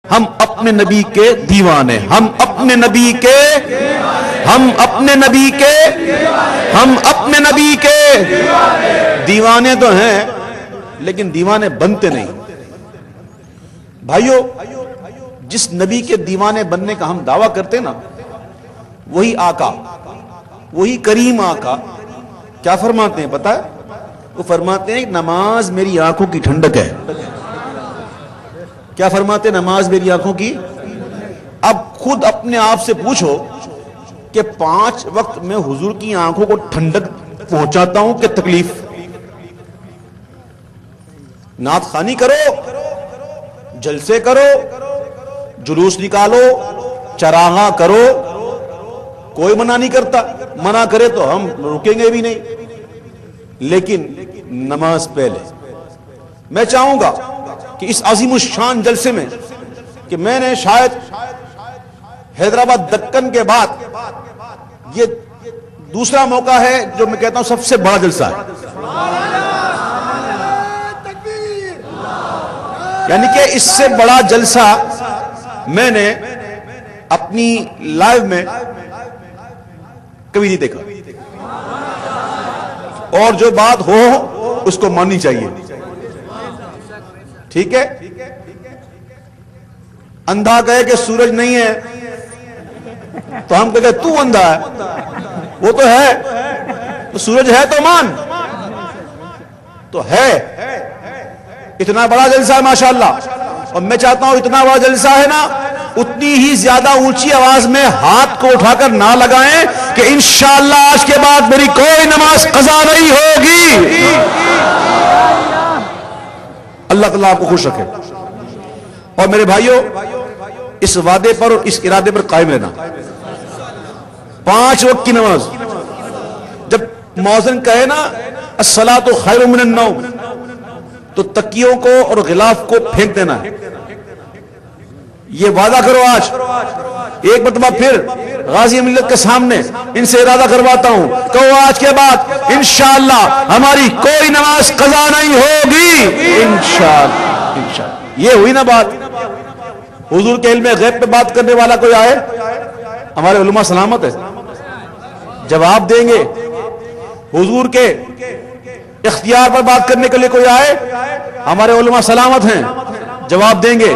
ہم اپنے نبی کے دیوانے، ہم اپنے نبی کے، ہم اپنے نبی کے، ہم اپنے نبی کے دیوانے تو ہیں لیکن دیوانے بنتے نہیں۔ بھائیو، جس نبی کے دیوانے بننے کا ہم دعویٰ کرتے نا، وہی آقا، وہی کریم آقا کیا فرماتے ہیں پتہ ہے؟ وہ فرماتے ہیں نماز میری آنکھوں کی ٹھنڈک ہے۔ کیا فرماتے ہیں؟ نماز میری آنکھوں کی۔ اب خود اپنے آپ سے پوچھو کہ 5 وقت میں حضور کی آنکھوں کو ٹھنڈک پہنچاتا ہوں کہ تکلیف؟ نعت خوانی کرو، جلسے کرو، جلوس نکالو، چراغاں کرو، کوئی منع نہیں کرتا، منع کرے تو ہم رکیں گے بھی نہیں، لیکن نماز پہلے۔ میں چاہوں گا کہ اس عظیم الشان جلسے میں، کہ میں نے شاید حیدرآباد دکن کے بعد یہ دوسرا موقع ہے جو میں کہتا ہوں سب سے بڑا جلسہ ہے، یعنی کہ اس سے بڑا جلسہ میں نے اپنی لائف میں کبھی نہیں دیکھا، اور جو بات ہو اس کو ماننی چاہیے، ٹھیک ہے؟ اندھا کہے کہ سورج نہیں ہے تو ہم کہتے تو اندھا ہے، وہ تو ہے، تو سورج ہے تو مان، تو ہے۔ اتنا بڑا جلسہ ہے ماشاءاللہ، اور میں چاہتا ہوں اتنا بڑا جلسہ ہے نا، اتنی ہی زیادہ اونچی آواز میں ہاتھ کو اٹھا کر نہ لگائیں کہ انشاءاللہ آج کے بعد میری کوئی نماز قضا نہیں ہوگی۔ اللہ تعالیٰ آپ کو خوش رکھے، اور میرے بھائیوں اس وعدے پر اور اس ارادے پر قائم رہنا۔ 5 وقت کی نماز، جب مؤذن کہے نا الصلاۃ خیر من النوم، تو تکیوں کو اور غلاف کو پھینک دینا ہے۔ یہ وعدہ کرو آج، ایک مرتبہ پھر غازی ملت کے سامنے ان سے ارادہ کرواتا ہوں، کہو آج کے بعد انشاءاللہ ہماری کوئی نماز قضا نہیں ہوگی، انشاءاللہ۔ یہ ہوئی نا بات۔ حضور کے علم غیب پہ بات کرنے والا کوئی آئے، ہمارے علماء سلامت ہے، جواب دیں گے۔ حضور کے اختیار پر بات کرنے کے لیے کوئی آئے، ہمارے علماء سلامت ہیں، جواب دیں گے۔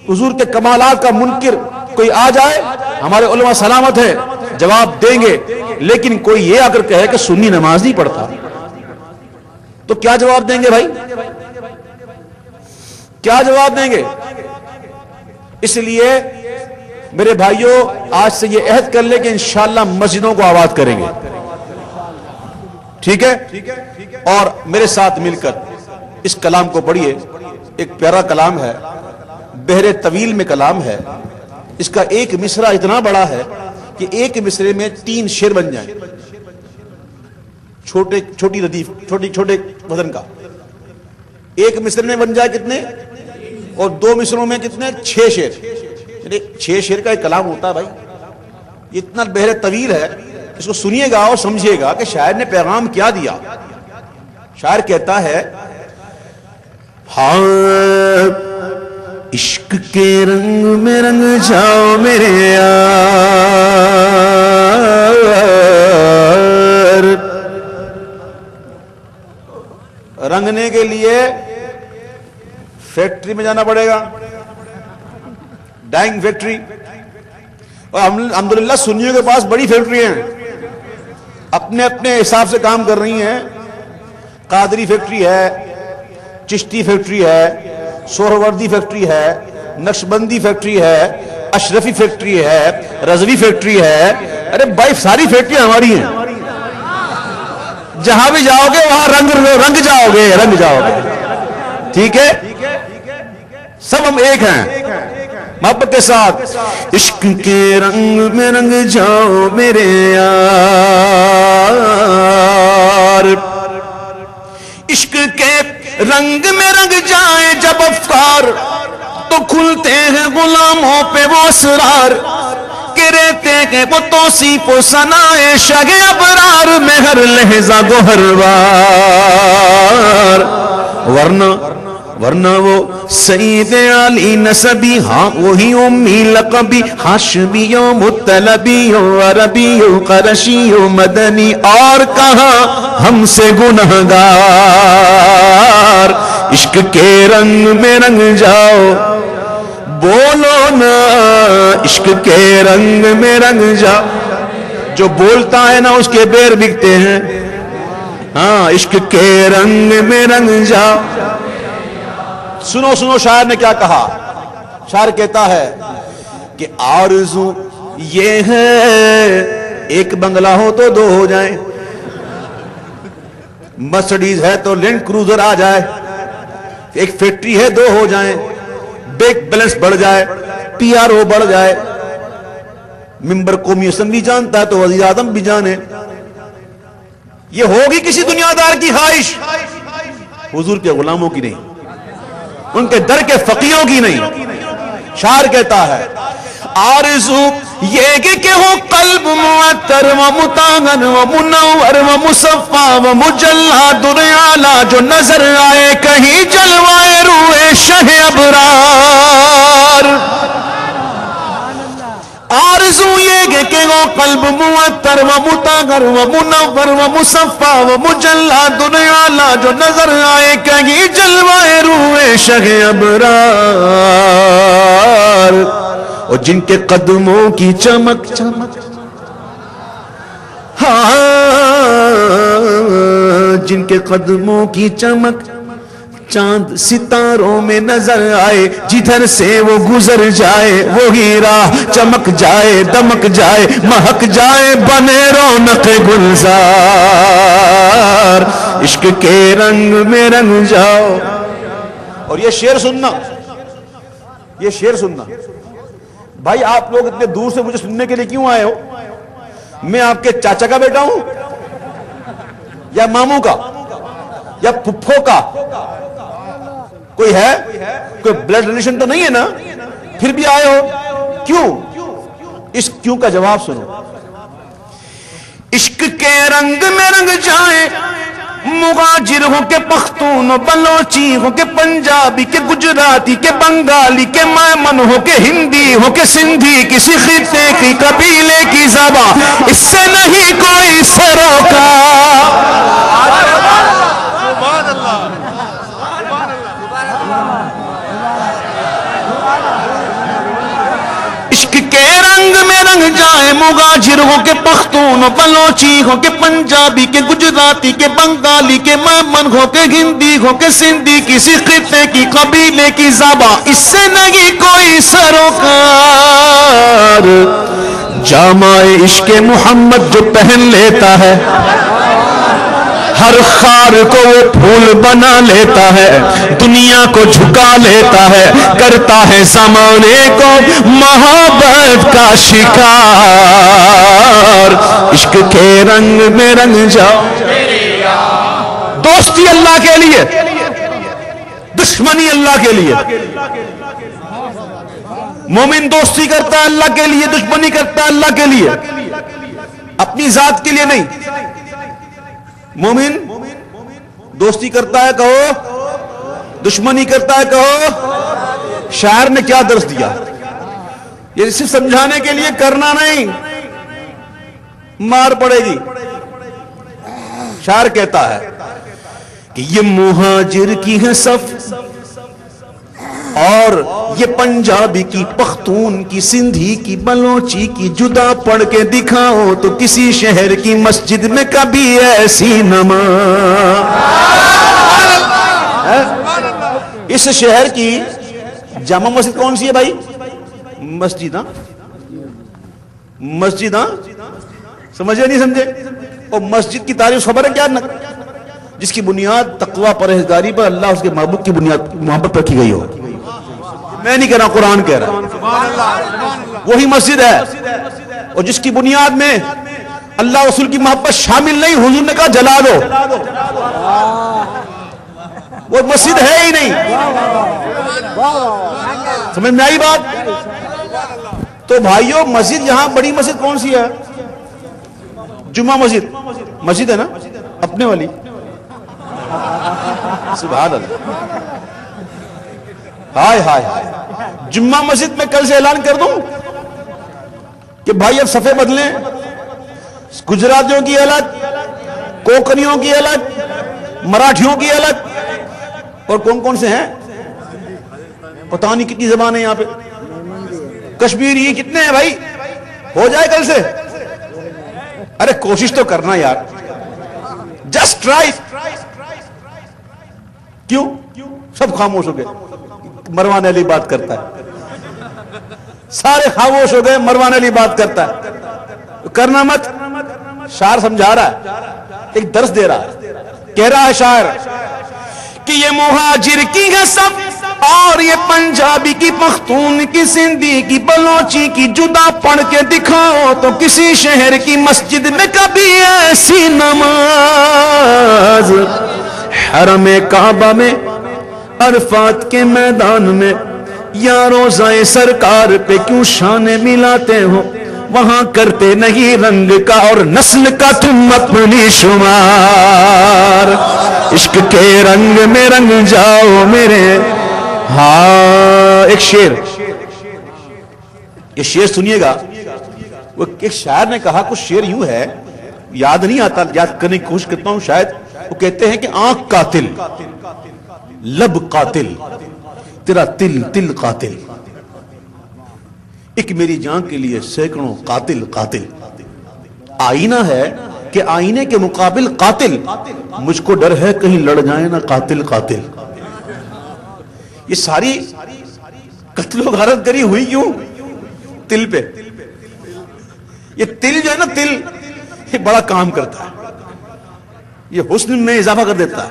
حضور کے کمالات کا منکر کوئی آ جائے، ہمارے علماء سلامت ہیں، جواب دیں گے۔ لیکن کوئی یہ اگر کہے کہ سنی نماز نہیں پڑھتا، تو کیا جواب دیں گے بھائی؟ کیا جواب دیں گے؟ اس لیے میرے بھائیوں آج سے یہ عہد کر لیں کہ انشاءاللہ مسجدوں کو آباد کریں گے، ٹھیک ہے؟ اور میرے ساتھ مل کر اس کلام کو پڑھیے۔ ایک پیارا کلام ہے، بحر طویل میں کلام ہے، اس کا ایک مصرع اتنا بڑا ہے کہ ایک مصرے میں 3 شعر بن جائیں، چھوٹی ردیف، چھوٹے وزن کا۔ ایک مصرے میں بن جائے کتنے؟ اور 2 مصروں میں کتنے؟ 6 شعر، یعنی 6 شعر کا ایک کلام ہوتا ہے بھائی۔ یہ اتنا بحر طویل ہے، اس کو سنیے گا اور سمجھیے گا کہ شاعر نے پیغام کیا دیا۔ شاعر کہتا ہے، ہاں عشق کے رنگ میں رنگ جاؤ میرے یار، رنگنے کے لیے فیکٹری میں جانا پڑے گا، ڈائنگ فیکٹری، اور الحمدللہ سنیوں کے پاس بڑی فیکٹری ہیں، اپنے اپنے حساب سے کام کر رہی ہیں۔ قادری فیکٹری ہے، چشتی فیکٹری ہے، سہروردی فیکٹری ہے، نقشبندی فیکٹری ہے، اشرفی فیکٹری ہے، رضوی فیکٹری ہے۔ ارے بھائی ساری فیکٹری ہماری ہیں، جہاں بھی جاؤ گے وہاں رنگ جاؤ گے، ٹھیک ہے؟ سب ہم ایک ہیں، محبت کے ساتھ۔ عشق کے رنگ میں رنگ جاؤ میرے یار، عشق کے رنگ میں رنگ جائیں جب افکار، تو کھلتے ہیں غلاموں پہ وہ اسرار، کہ رہتے ہیں وہ توصیف و ثنائے شگ ابرار میں ہر لہجہ گوہر وار۔ ورنہ ورنہ وہ سید علی نسبی، ہاں وہی امی لقبی، ہاشمی و مطلبی و عربی و قرشی و مدنی، اور کہاں ہم سے گنہگار، عشق کے رنگ میں رنگ جاؤ، بولو نا عشق کے رنگ میں رنگ جاؤ، جو بولتا ہے نا اس کے بیر بکتے ہیں، ہاں عشق کے رنگ میں رنگ جاؤ۔ سنو سنو شاعر نے کیا کہا، شاعر کہتا ہے کہ آرزو یہ ہے ایک بنگلہ ہو تو دو ہو جائیں، مرسڈیز ہے تو لینڈ کروزر آ جائے، ایک فیکٹری ہے دو ہو جائیں، بینک بیلنس بڑھ جائے، پی آر او بڑھ جائے، ممبر قومی اسمبلی جانتا ہے تو وزیر اعظم بھی جانے، یہ ہوگی کسی دنیا دار کی خواہش، حضور کے غلاموں کی نہیں، ان کے در کے فقیروں کی نہیں۔ شاعر کہتا ہے آرزو یہ کہ ہو قلب معطر و مطہر و منور و مصفا و مجلا در اعلی، جو نظر آئے کہیں جلوائے روئے شہ ابرار۔ آرزو یہ کہ وہ قلب معطر و مطہر و منور و مصفا و مجلا در اعلی، جو نظر آئے کہیں جلوائے روئے شہ ابرار، اور جن کے قدموں کی چمک چمک، ہاں جن کے قدموں کی چمک چاند ستاروں میں نظر آئے، جدھر سے وہ گزر جائے وہی راہ چمک جائے، دمک جائے، مہک جائے، بنے رونق گلزار، عشق کے رنگ میں رنگ جاؤ۔ اور یہ شعر سننا، یہ شعر سننا بھائی، آپ لوگ اتنے دور سے مجھے سننے کے لیے کیوں آئے ہو؟ میں آپ کے چاچا کا بیٹا ہوں یا ماموں کا یا پھپھو کا؟ کوئی ہے؟ کوئی بلڈ ریلیشن تو نہیں ہے نا؟ پھر بھی آئے ہو کیوں؟ اس کیوں کا جواب سنو۔ عشق کے رنگ میں رنگ جائیں، مغاجر ہو کے پختون و بلوچی ہو کے پنجابی کے گجراتی کے بنگالی کے میمن ہو کے ہندی ہو کے سندھی، کسی خطے کی قبیلے کی زبان اس سے نہیں کوئی سروکا۔ عشق کے رنگ میں رنگ جائے، مغاجر ہو کے پختون و بلوچی ہو کے پنجابی کے گجراتی کے بنگالی کے میمن ہو کے ہندی ہو کے سندھی، کسی خطے کی قبیلے کی زبان اس سے نہیں کوئی سروکار۔ جامہ عشق محمد جو پہن لیتا ہے، ہر خار کو وہ پھول بنا لیتا ہے، دنیا کو جھکا لیتا ہے، کرتا ہے زمانے کو محبت کا شکار۔ عشق کے رنگ میں رنگ جاؤ۔ دوستی اللہ کے لیے، دشمنی اللہ کے لیے۔ مومن دوستی کرتا ہے اللہ کے لیے، دشمنی کرتا ہے اللہ کے لیے، اپنی ذات کے لیے نہیں۔ مومن دوستی کرتا ہے کہو، دشمنی کرتا ہے کہو۔ شاعر نے کیا درس دیا؟ یہ صرف سمجھانے کے لیے، کرنا نہیں، مار پڑے گی۔ شاعر کہتا ہے کہ یہ مہاجر کی ہے صف، اور یہ پنجابی کی، پختون کی، سندھی کی، بلوچی کی، جدا پڑھ کے دکھاؤ تو کسی شہر کی مسجد میں کبھی ایسی نماز۔ اس شہر کی جامع مسجد کون سی ہے بھائی؟ مسجد، ہاں مسجد، ہاں سمجھے نہیں سمجھے؟ اور مسجد کی تعریف خبر ہے کیا؟ جس کی بنیاد تقوی پرہیزگاری پر، اللہ اس کے محبوب کی بنیاد محبت پر کی گئی ہو۔ میں نہیں کہہ رہا، قرآن کہہ رہا، وہی مسجد ہے۔ اور جس کی بنیاد میں اللہ رسول کی محبت شامل نہیں، حضور نے کہا جلا دو، وہ مسجد ہے ہی نہیں۔ سمجھ میں آئی بات؟ تو بھائیوں، مسجد یہاں بڑی مسجد کون سی ہے؟ جمعہ مسجد، مسجد ہے نا اپنے والی، سبحان اللہ۔ ہائے ہائے جمعہ مسجد میں کل سے اعلان کر دوں کہ بھائی اب صفحے بدلیں، گجراتیوں کی الگ، کوکنیوں کی الگ، مراٹھیوں کی الگ، اور کون کون سے ہیں پتہ نہیں کتنی زبانیں یہاں پہ، کشمیری کتنے ہیں بھائی، ہو جائے کل سے؟ ارے کوشش تو کرنا یار، جسٹ ٹرائی۔ کیوں سب خاموش ہو گئے؟ مروان علی بات کرتا ہے، سارے خاموش ہو گئے، مروان علی بات کرتا ہے، کرنا مت۔ شاعر سمجھا رہا ہے، ایک درس دے رہا ہے، کہہ رہا ہے شاعر کہ یہ مہاجر کی ہے سب، اور یہ پنجابی کی، پختون کی، سندھی کی، بلوچی کی، جدا پڑھ کے دکھاؤ تو کسی شہر کی مسجد میں کبھی ایسی نماز، حرم کعبہ میں، عرفات کے میدان میں، یا روضہ سرکار پہ کیوں شان ملاتے ہو، وہاں کرتے نہیں رنگ کا اور نسل کا تم اپنی شمار، عشق کے رنگ میں رنگ جاؤ میرے۔ ہاں ایک شعر، یہ شعر سنیے گا، وہ ایک شاعر نے کہا، کچھ شعر یوں ہے، یاد نہیں آتا، یاد کرنے کی کوشش کرتا ہوں شاید، وہ کہتے ہیں کہ آنکھ قاتل، لب قاتل، تیرا تل تل قاتل، ایک میری جان کے لیے سینکڑوں قاتل قاتل، آئینہ ہے کہ آئینے کے مقابل قاتل، مجھ کو ڈر ہے کہیں لڑ جائیں نہ قاتل قاتل۔ یہ ساری قتل و غارت گری ہوئی کیوں؟ تل پہ۔ یہ تل جو ہے نا، تل یہ بڑا کام کرتا ہے، یہ حسن میں اضافہ کر دیتا ہے۔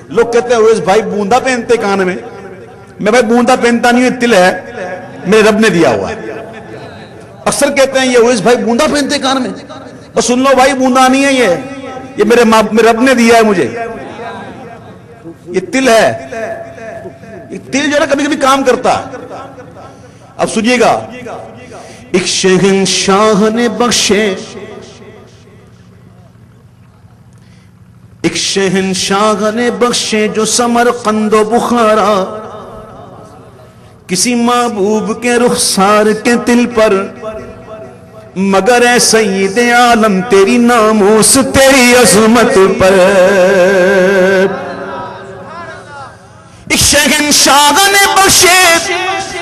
لوگ کہتے ہیں اویس بھائی بوندا پہنتے کان میں بھائی بوندا پہنتا نہیں ہوں، تل ہے میرے رب نے دیا ہوا ہے۔ اکثر کہتے ہیں یہ اویس بھائی بوندا پہنتے کان میں، بس سن لو بھائی بوندا نہیں ہے، یہ میرے رب نے دیا ہے مجھے، یہ تل ہے۔ تل جو ہے نا کبھی کبھی کام کرتا ہے۔ اب سنیے گا، ایک شہنشاہ نے بخشے، ایک شہنشاہ نے بخشے جو سمرقند و بخارا، کسی محبوب کے رخسار کے تل پر، مگر اے سید عالم تیری ناموس تیری عظمت پر۔ ایک شہنشاہ نے بخشے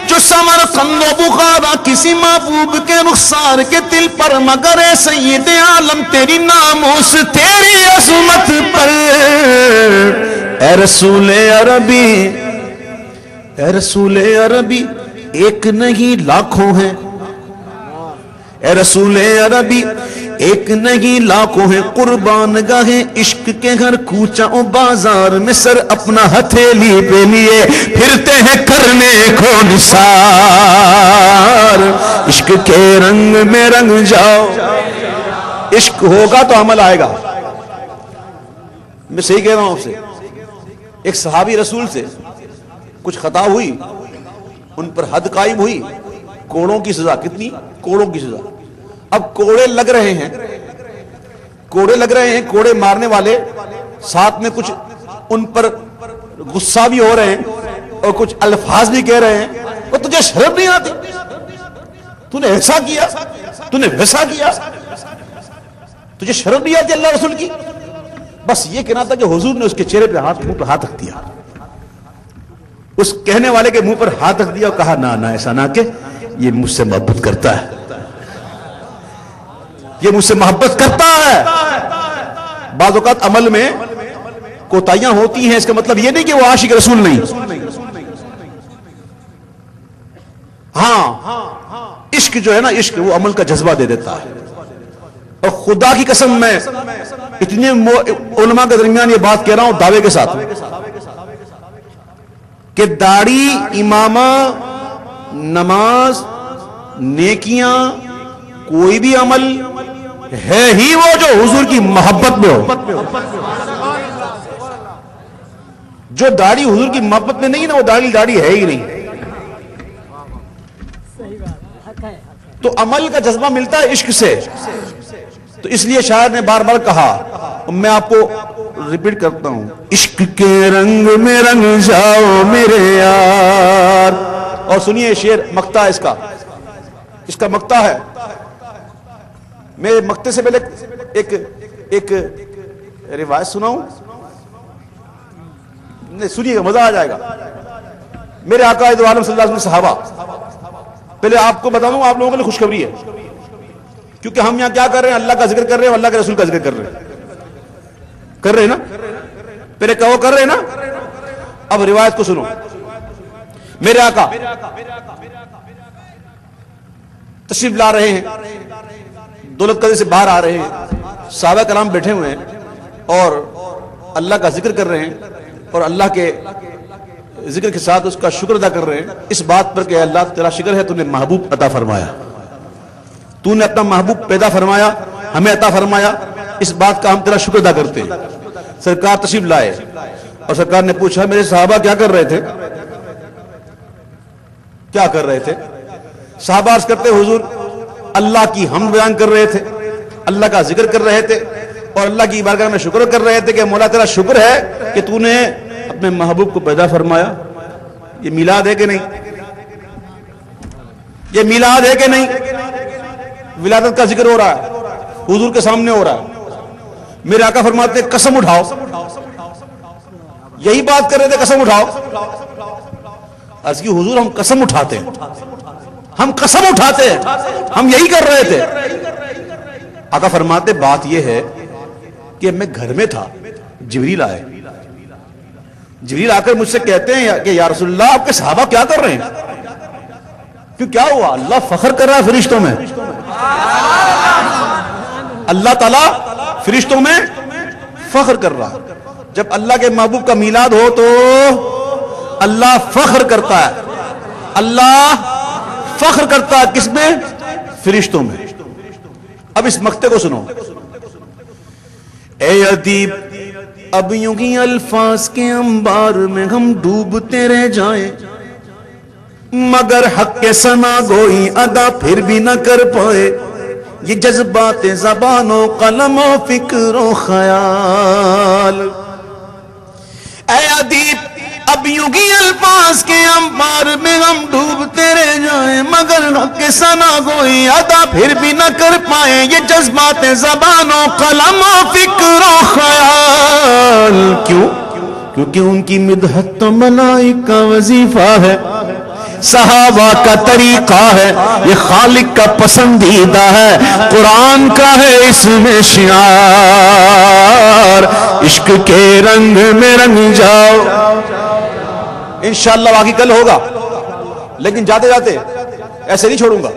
جو سمرقند و بخارا، کسی محبوب کے رخسار کے تل پر، مگر اے سید عالم تیری ناموس تیری عظمت پر۔ اے رسول عربی، اے رسول عربی ایک نہیں لاکھوں ہیں، اے رسول عربی ایک نہیں لاکھوں ہیں، قربان گاہیں عشق کے ہر کوچہ و بازار میں سر اپنا ہتھیلی پہ لیے پھرتے ہیں کرنے کو نثار، عشق کے رنگ میں رنگ جاؤ۔ عشق ہوگا تو عمل آئے گا، میں صحیح کہہ رہا ہوں آپ سے۔ ایک صحابی رسول سے کچھ خطا ہوئی، ان پر حد قائم ہوئی، کوڑوں کی سزا، کتنی کوڑوں کی سزا۔ اب کوڑے لگ رہے ہیں، کوڑے لگ رہے ہیں، کوڑے مارنے والے ساتھ میں کچھ ان پر غصہ بھی ہو رہے ہیں اور کچھ الفاظ بھی کہہ رہے ہیں، وہ تجھے شرم نہیں آتی؟ تو نے ایسا کیا، تو نے ویسا کیا، تجھے شرم نہیں آتی اللہ رسول کی؟ بس یہ کہنا تھا کہ حضور نے اس کے چہرے پہ ہاتھ رکھ دیا، اس کہنے والے کے منہ پر ہاتھ رکھ دیا اور کہا نہ ایسا نہ کہ یہ مجھ سے محبت کرتا ہے، یہ مجھ سے محبت کرتا ہے۔ بعض اوقات عمل میں کوتاہیاں ہوتی ہیں، اس کا مطلب یہ نہیں کہ وہ عاشق رسول نہیں۔ ہاں عشق جو ہے نا، عشق وہ عمل کا جذبہ دے دیتا ہے۔ اور خدا کی قسم میں اتنے علماء کے درمیان یہ بات کہہ رہا ہوں دعوے کے ساتھ کہ داڑھی، امامہ، نماز، نیکیاں، کوئی بھی عمل ہے ہی وہ جو حضور کی محبت میں ہو۔ جو داڑھی حضور کی محبت میں نہیں نا، وہ داڑھی ہے ہی نہیں۔ تو عمل کا جذبہ ملتا ہے عشق سے۔ تو اس لیے شاعر نے بار بار کہا، میں آپ کو ریپیٹ کرتا ہوں، عشق کے رنگ میں رنگ جاؤ میرے یار. اور سنیے شعر، مقطع اس کا مقطع ہے. میں مقطع سے پہلے ایک روایت سناؤں، سنیے گا، مزہ آ جائے گا. میرے آقا عالم صلی اللہ علیہ وسلم صحابہ، پہلے آپ کو بتا دوں، آپ لوگوں کے لیے خوشخبری ہے، کیونکہ ہم یہاں کیا کر رہے ہیں؟ اللہ کا ذکر کر رہے ہیں، اللہ کے رسول کا ذکر کر رہے ہیں نا. پہلے کہو کر رہے ہیں نا. اب روایت کو سنو. میرے آقا تشریف لا رہے ہیں، دولت قدر سے باہر آ رہے ہیں، صحابہ کرام بیٹھے ہوئے ہیں اور اللہ کا ذکر کر رہے ہیں، اور اللہ کے ذکر کے ساتھ اس کا شکر ادا کر رہے ہیں، اس بات پر کہ اللہ تیرا شکر ہے، تو نے محبوب عطا فرمایا، تو نے اپنا محبوب پیدا فرمایا، ہمیں عطا فرمایا، اس بات کا ہم تیرا شکر ادا کرتے ہیں. سرکار تشریف لائے اور سرکار نے پوچھا میرے صحابہ کیا کر رہے تھے؟ کیا کر رہے تھے؟ صحابہ عرض کرتے حضور اللہ کی حمد بیان کر رہے تھے، اللہ کا ذکر کر رہے تھے، اور اللہ کی بارگاہ میں شکر کر رہے تھے کہ مولا تیرا شکر ہے کہ تو نے اپنے محبوب کو پیدا فرمایا. یہ میلاد ہے کہ نہیں؟ یہ میلاد ہے کہ نہیں؟ ولادت کا ذکر ہو رہا ہے، حضور کے سامنے ہو رہا ہے. میرے آقا فرماتے ہیں قسم اٹھاؤ، یہی بات کر رہے تھے، قسم اٹھاؤ. عرض کی حضور ہم قسم اٹھاتے ہیں، ہم قسم اٹھاتے ہیں، ہم یہی کر رہے تھے. آقا فرماتے بات یہ ہے کہ میں گھر میں تھا، جبریل آئے، جبریل آ کر مجھ سے کہتے ہیں کہ یا رسول اللہ آپ کے صحابہ کیا کر رہے ہیں؟ کیوں کیا ہوا؟ اللہ فخر کر رہا ہے فرشتوں میں، اللہ تعالیٰ فرشتوں میں فخر کر رہا ہے. جب اللہ کے محبوب کا میلاد ہو تو اللہ فخر کرتا ہے، اللہ فخر کرتا ہے کس میں؟ فرشتوں میں. اب اس مقطع کو سنو. اے ادیب اب یوں ہی الفاظ کے انبار میں ہم ڈوبتے رہ جائیں، مگر حق کے ثنا گوئی ادا پھر بھی نہ کر پائے. یہ جذبات زبان و قلم و فکر و خیال. اے ادیب اب یوں ہی الفاظ کے انبار میں ہم ڈوبتے رہ جائیں، مگر حق کے ثنا گوئی ادا پھر بھی نہ کر پائیں. یہ جذبات زبان و قلم و فکر و خیال. کیوں؟ کیونکہ ان کی مدحت تو ملائک کا وظیفہ ہے، صحابہ کا طریقہ ہے، یہ خالق کا پسندیدہ ہے، قرآن کا ہے اس میں شعار. عشق کے رنگ میں رنگ جاؤ. انشاءاللہ باقی کل ہوگا، لیکن جاتے جاتے ایسے نہیں چھوڑوں گا.